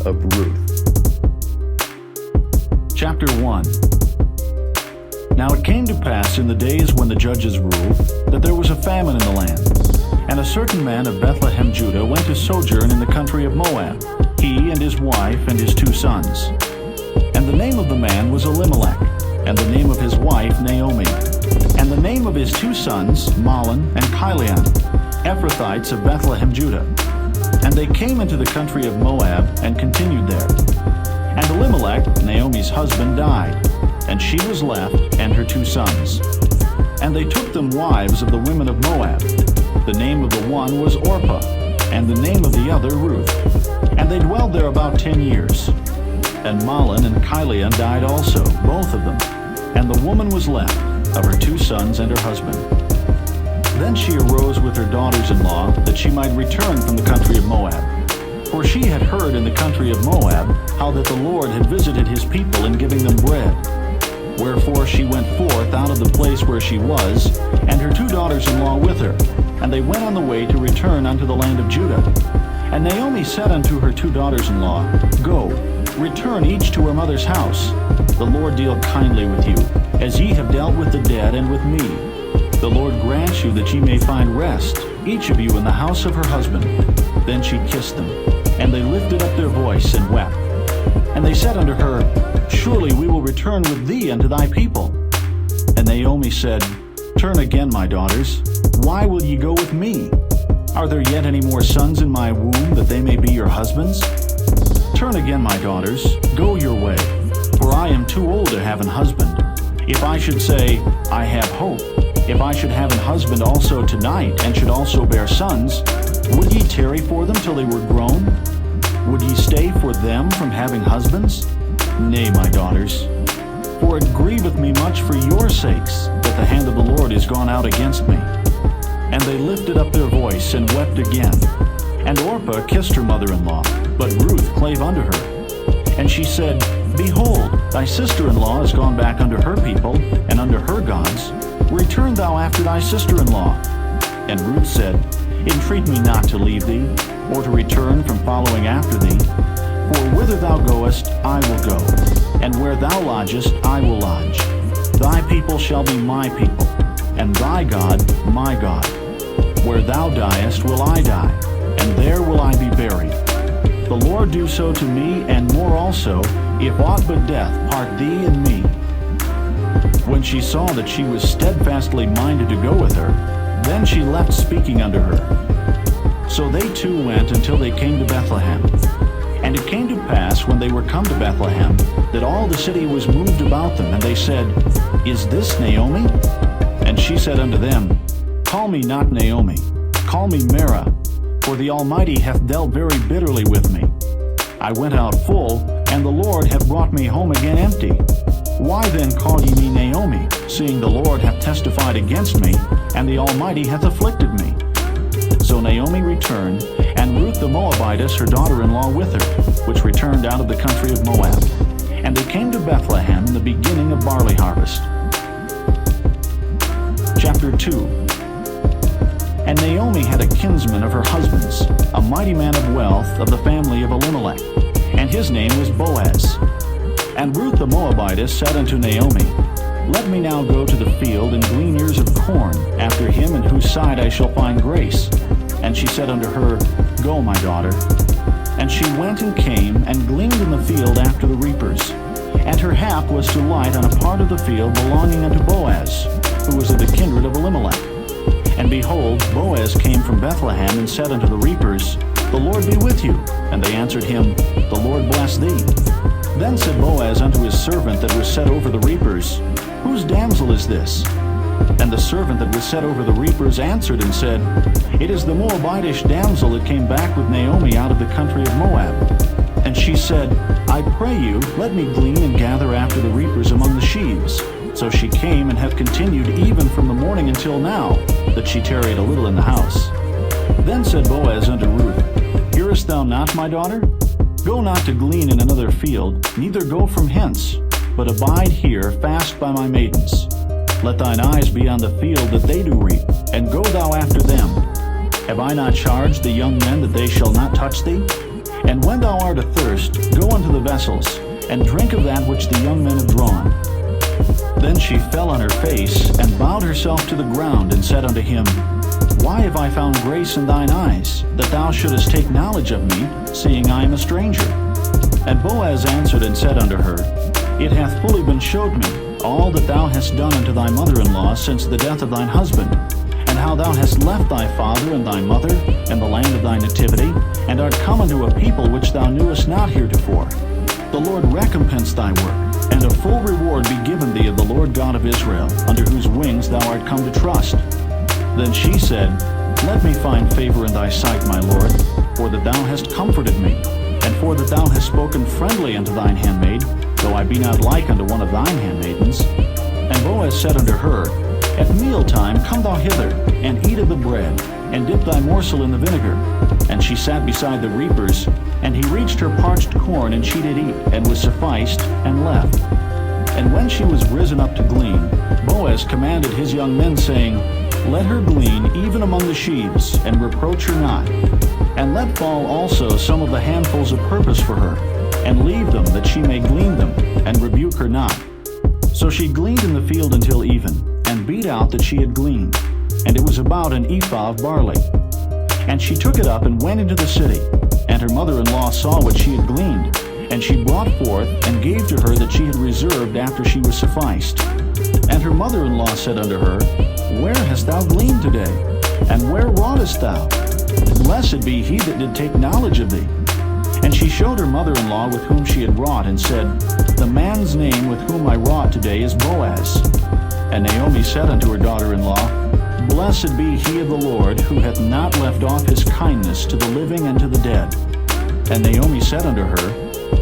of Ruth. Chapter 1. Now it came to pass in the days when the judges ruled, that there was a famine in the land. And a certain man of Bethlehem, Judah, went to sojourn in the country of Moab, he and his wife and his 2 sons. And the name of the man was Elimelech, and the name of his wife Naomi, and the name of his 2 sons Mahlon and Chilion, Ephrathites of Bethlehem, Judah. And they came into the country of Moab and continued there. And Elimelech, Naomi's husband, died, and she was left and her 2 sons. And they took them wives of the women of Moab. The name of the one was Orpah, and the name of the other Ruth. And they dwelled there about 10 years. And Mahlon and Chilion died also, both of them. And the woman was left of her 2 sons and her husband. Then she arose with her daughters-in-law, that she might return from the country of Moab. For she had heard in the country of Moab how that the Lord had visited his people in giving them bread. Wherefore she went forth out of the place where she was, and her 2 daughters-in-law with her. And they went on the way to return unto the land of Judah. And Naomi said unto her 2 daughters-in-law, Go, return each to her mother's house. The Lord deal kindly with you, as ye have dealt with the dead and with me. The Lord grant you that ye may find rest, each of you in the house of her husband. Then she kissed them, and they lifted up their voice and wept. And they said unto her, Surely we will return with thee unto thy people. And Naomi said, Turn again, my daughters. Why will ye go with me? Are there yet any more sons in my womb, that they may be your husbands? Turn again, my daughters, go your way, for I am too old to have an husband. If I should say, I have hope, if I should have an husband also tonight, and should also bear sons, would ye tarry for them till they were grown? Would ye stay for them from having husbands? Nay, my daughters, for it grieveth me much for your sakes, that the hand of the Lord is gone out against me. And they lifted up their voice and wept again. And Orpah kissed her mother-in-law, but Ruth clave unto her. And she said, Behold, thy sister-in-law is gone back unto her people, and unto her gods. Return thou after thy sister-in-law. And Ruth said, Entreat me not to leave thee, or to return from following after thee. For whither thou goest, I will go, and where thou lodgest, I will lodge. Thy people shall be my people, and thy God my God. Where thou diest will I die, and there will I be buried. The Lord do so to me, and more also, if aught but death part thee and me. When she saw that she was steadfastly minded to go with her, then she left speaking unto her. So they 2 went until they came to Bethlehem. And it came to pass, when they were come to Bethlehem, that all the city was moved about them, and they said, Is this Naomi? And she said unto them, Call me not Naomi, call me Mara, for the Almighty hath dealt very bitterly with me. I went out full, and the Lord hath brought me home again empty. Why then call ye me Naomi, seeing the Lord hath testified against me, and the Almighty hath afflicted me? So Naomi returned, and Ruth the Moabitess her daughter-in-law with her, which returned out of the country of Moab. And they came to Bethlehem in the beginning of barley harvest. Chapter 2. And Naomi had a kinsman of her husband's, a mighty man of wealth of the family of Elimelech, and his name was Boaz. And Ruth the Moabitess said unto Naomi, Let me now go to the field and glean ears of corn after him in whose side I shall find grace. And she said unto her, Go, my daughter. And she went and came and gleaned in the field after the reapers. And her hap was to light on a part of the field belonging unto Boaz, who was of the kindred of Elimelech. And behold, Boaz came from Bethlehem and said unto the reapers, The Lord be with you. And they answered him, The Lord bless thee. Then said Boaz unto his servant that was set over the reapers, Whose damsel is this? And the servant that was set over the reapers answered and said, It is the Moabitish damsel that came back with Naomi out of the country of Moab. And she said, I pray you, let me glean and gather after the reapers among the sheaves. So she came and hath continued even from the morning until now, that she tarried a little in the house. Then said Boaz unto Ruth, Hearest thou not, my daughter? Go not to glean in another field, neither go from hence, but abide here fast by my maidens. Let thine eyes be on the field that they do reap, and go thou after them. Have I not charged the young men that they shall not touch thee? And when thou art athirst, go unto the vessels, and drink of that which the young men have drawn. Then she fell on her face, and bowed herself to the ground, and said unto him, Why have I found grace in thine eyes, that thou shouldest take knowledge of me, seeing I am a stranger? And Boaz answered and said unto her, It hath fully been showed me all that thou hast done unto thy mother-in-law since the death of thine husband, and how thou hast left thy father and thy mother and the land of thy nativity, and art come unto a people which thou knewest not heretofore. The Lord recompense thy work, and a full reward be given thee of the Lord God of Israel, under whose wings thou art come to trust. Then she said, Let me find favor in thy sight, my Lord, for that thou hast comforted me, and for that thou hast spoken friendly unto thine handmaid, though I be not like unto one of thine handmaidens. And Boaz said unto her, At mealtime come thou hither, and eat of the bread, and dip thy morsel in the vinegar. And she sat beside the reapers, and he reached her parched corn, and she did eat, and was sufficed, and left. And when she was risen up to glean, Boaz commanded his young men, saying, Let her glean even among the sheaves, and reproach her not. And let fall also some of the handfuls of purpose for her, and leave them, that she may glean them, and rebuke her not. So she gleaned in the field until even, and beat out that she had gleaned, and it was about an ephah of barley. And she took it up and went into the city, and her mother-in-law saw what she had gleaned, and she brought forth and gave to her that she had reserved after she was sufficed. And her mother-in-law said unto her, Where hast thou gleaned today? And where wroughtest thou? Blessed be he that did take knowledge of thee. And she showed her mother-in-law with whom she had wrought, and said, The man's name with whom I wrought today is Boaz. And Naomi said unto her daughter-in-law, Blessed be he of the Lord, who hath not left off his kindness to the living and to the dead. And Naomi said unto her,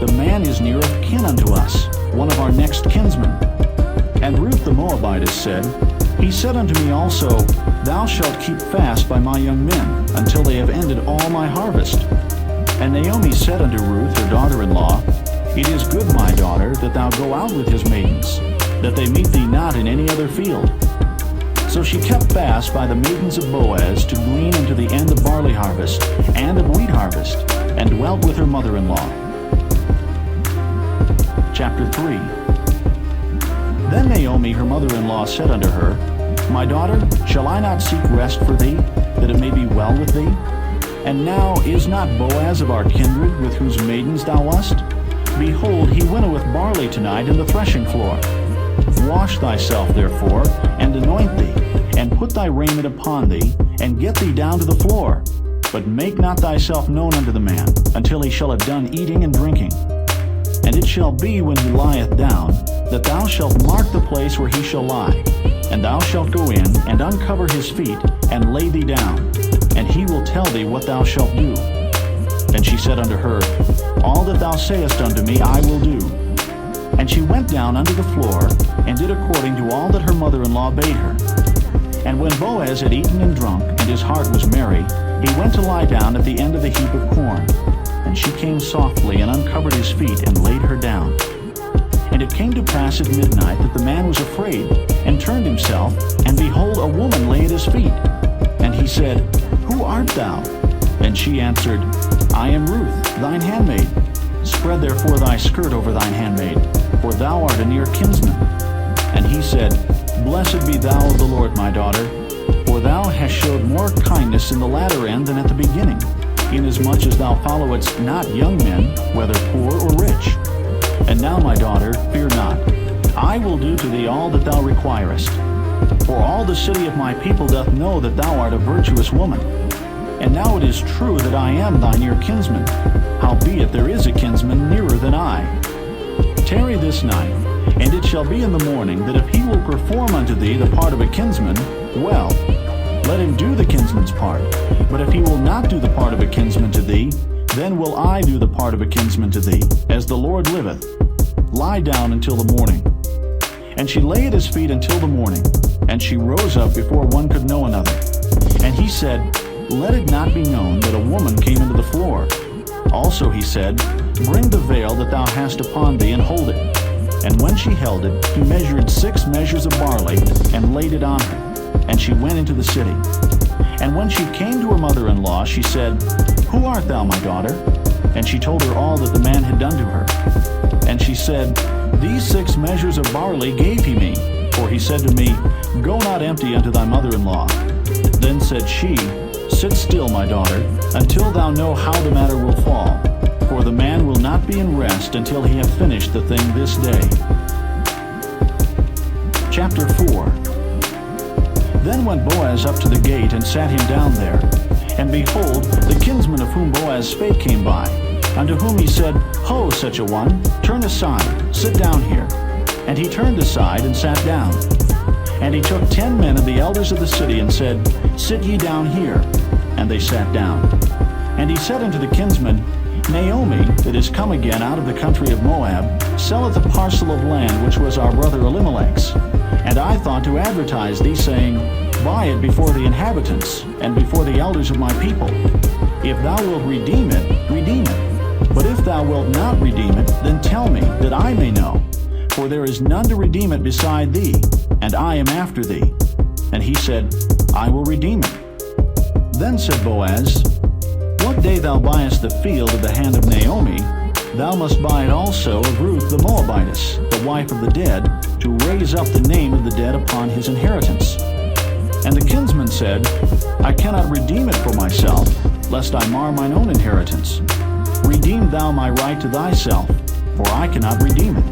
The man is near of kin unto us, one of our next kinsmen. And Ruth the Moabitess said, He said unto me also, Thou shalt keep fast by my young men, until they have ended all my harvest. And Naomi said unto Ruth her daughter-in-law, It is good, my daughter, that thou go out with his maidens, that they meet thee not in any other field. So she kept fast by the maidens of Boaz to glean unto the end of barley harvest, and of wheat harvest, and dwelt with her mother-in-law. Chapter 3. Then Naomi her mother-in-law said unto her, My daughter, shall I not seek rest for thee, that it may be well with thee? And now is not Boaz of our kindred, with whose maidens thou wast? Behold, he winnoweth barley tonight in the threshing floor. Wash thyself therefore, and anoint thee, and put thy raiment upon thee, and get thee down to the floor. But make not thyself known unto the man, until he shall have done eating and drinking. And it shall be when he lieth down, that thou shalt mark the place where he shall lie. And thou shalt go in, and uncover his feet, and lay thee down, and he will tell thee what thou shalt do. And she said unto her, All that thou sayest unto me I will do. And she went down unto the floor, and did according to all that her mother-in-law bade her. And when Boaz had eaten and drunk, and his heart was merry, he went to lie down at the end of the heap of corn. And she came softly, and uncovered his feet, and laid her down. And it came to pass at midnight that the man was afraid, and turned himself, and behold, a woman lay at his feet. And he said, Who art thou? And she answered, I am Ruth, thine handmaid. Spread therefore thy skirt over thine handmaid, for thou art a near kinsman. And he said, Blessed be thou of the Lord, my daughter, for thou hast showed more kindness in the latter end than at the beginning, inasmuch as thou followedst not young men, whether poor or rich. And now, my daughter, fear not. I will do to thee all that thou requirest. For all the city of my people doth know that thou art a virtuous woman. And now it is true that I am thy near kinsman, howbeit there is a kinsman nearer than I. Tarry this night, and it shall be in the morning, that if he will perform unto thee the part of a kinsman, well, let him do the kinsman's part. But if he will not do the part of a kinsman to thee, then will I do the part of a kinsman to thee, as the Lord liveth. Lie down until the morning. And she lay at his feet until the morning, and she rose up before one could know another. And he said, Let it not be known that a woman came into the floor. Also he said, Bring the veil that thou hast upon thee, and hold it. And when she held it, he measured 6 measures of barley, and laid it on her. And she went into the city. And when she came to her mother-in-law, she said, Who art thou, my daughter? And she told her all that the man had done to her. And she said, These 6 measures of barley gave he me, for he said to me, Go not empty unto thy mother-in-law. Then said she, Sit still, my daughter, until thou know how the matter will fall. For the man will not be in rest until he have finished the thing this day. Chapter 4. Then went Boaz up to the gate, and sat him down there. And behold, the kinsman of whom Boaz spake came by, unto whom he said, Ho, such a one, turn aside, sit down here. And he turned aside, and sat down. And he took 10 men of the elders of the city, and said, Sit ye down here. And they sat down. And he said unto the kinsman, Naomi, that is come again out of the country of Moab, selleth a parcel of land which was our brother Elimelech's. And I thought to advertise thee, saying, Buy it before the inhabitants, and before the elders of my people. If thou wilt redeem it, redeem it. But if thou wilt not redeem it, then tell me, that I may know. For there is none to redeem it beside thee, and I am after thee. And he said, I will redeem it. Then said Boaz, What day thou buyest the field of the hand of Naomi, thou must buy it also of Ruth the Moabitess, the wife of the dead, to raise up the name of the dead upon his inheritance. And the kinsman said, I cannot redeem it for myself, lest I mar mine own inheritance. Redeem thou my right to thyself, for I cannot redeem it.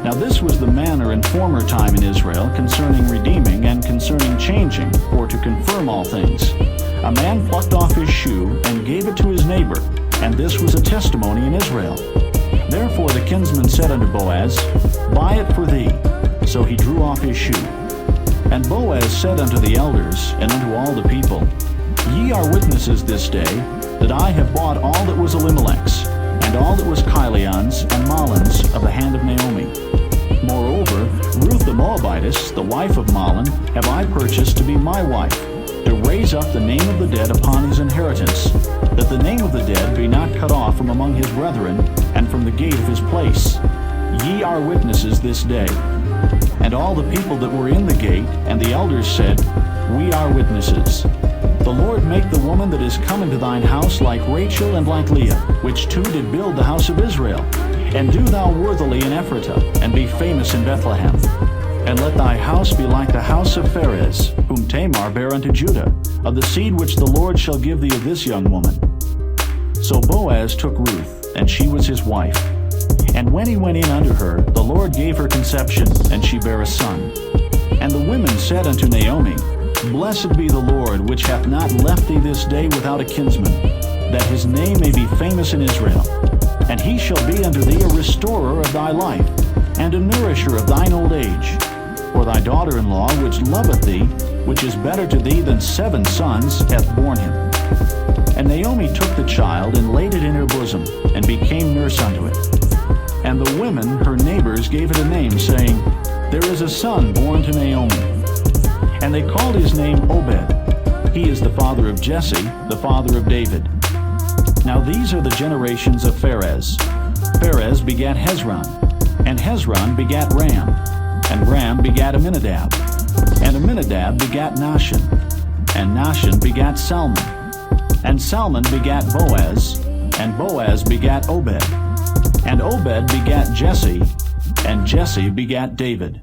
Now this was the manner in former time in Israel concerning redeeming and concerning changing, or to confirm all things. A man plucked off his shoe and gave it to his neighbor, and this was a testimony in Israel. Therefore the kinsman said unto Boaz, Buy it for thee. So he drew off his shoe. And Boaz said unto the elders and unto all the people, Ye are witnesses this day, that I have bought all that was Elimelech's, and all that was Chilion's and Mahlon's of the hand of Naomi. Moreover, Ruth the Moabitess, the wife of Mahlon, have I purchased to be my wife, to raise up the name of the dead upon his inheritance, that the name of the dead be not cut off from among his brethren, and from the gate of his place. Ye are witnesses this day. And all the people that were in the gate, and the elders said, We are witnesses. The Lord make the woman that is come into thine house like Rachel and like Leah, which two did build the house of Israel. And do thou worthily in Ephratah, and be famous in Bethlehem. And let thy house be like the house of Pharez, whom Tamar bare unto Judah, of the seed which the Lord shall give thee of this young woman. So Boaz took Ruth, and she was his wife. And when he went in unto her, the Lord gave her conception, and she bare a son. And the women said unto Naomi, Blessed be the Lord, which hath not left thee this day without a kinsman, that his name may be famous in Israel. And he shall be unto thee a restorer of thy life, and a nourisher of thine old age. For thy daughter-in-law, which loveth thee, which is better to thee than 7 sons, hath borne him. And Naomi took the child, and laid it in her bosom, and became nurse unto it. And the women, her neighbors, gave it a name, saying, There is a son born to Naomi. And they called his name Obed. He is the father of Jesse, the father of David. Now these are the generations of Pharez. Pharez begat Hezron, and Hezron begat Ram, and Ram begat Amminadab, and Amminadab begat Nahshon, and Nahshon begat Salmon, and Salmon begat Boaz, and Boaz begat Obed, and Obed begat Jesse, and Jesse begat David.